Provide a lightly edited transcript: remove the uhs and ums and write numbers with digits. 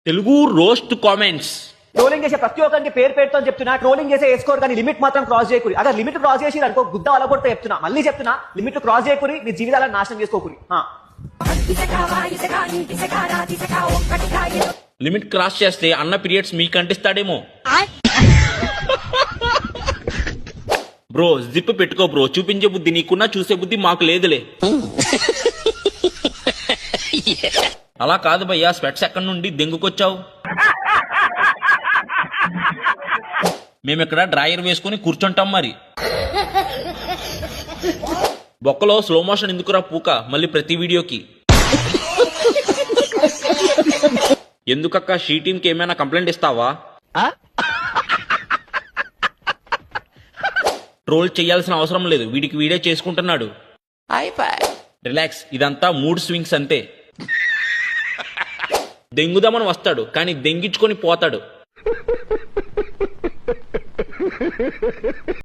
Telugu roast comments. Trolling చేసే ప్రతి ఒక్కరికి పేరు పేరుతో చెప్తున్నా, ట్రోలింగ్ చేసే వేసుకోరు కానీ లిమిట్ మాత్రం క్రాస్ చేయకూరి. అదే లిమిట్ క్రాస్ చేసి అనుకో గుద్ద అలా కొడితే చెప్తున్నా, మళ్ళీ చెప్తున్నా, లిమిట్ క్రాస్ చేయకూరి, మీ జీవితాలను నాశనం చేసుకోకూరి. లిమిట్ క్రాస్ చేస్తే అన్న పీరియడ్స్ మీకు అంటిస్తాడేమో. బ్రో జిప్ పెట్టుకో బ్రో, చూపించే బుద్ధి నీకున్నా చూసే బుద్ధి మాకు లేదులే. అలా కాదు భయ్యా, స్వెట్స్ ఎక్కడి నుండి దెంగుకొచ్చావు? మేమిక్కడ డ్రాయర్ వేసుకుని కూర్చుంటాం మరి. బొక్కలో స్లో మోషన్ ఎందుకురా పూక మళ్ళీ ప్రతి వీడియోకి? ఎందుకక్క షీ టీమ్ కి ఏమైనా కంప్లైంట్ ఇస్తావా? ట్రోల్ చేయాల్సిన అవసరం లేదు, వీడికి వీడే చేసుకుంటున్నాడు. రిలాక్స్, ఇదంతా మూడ్ స్వింగ్స్ అంతే. దెంగుదామని వస్తాడు కానీ దెంగించుకొని పోతాడు.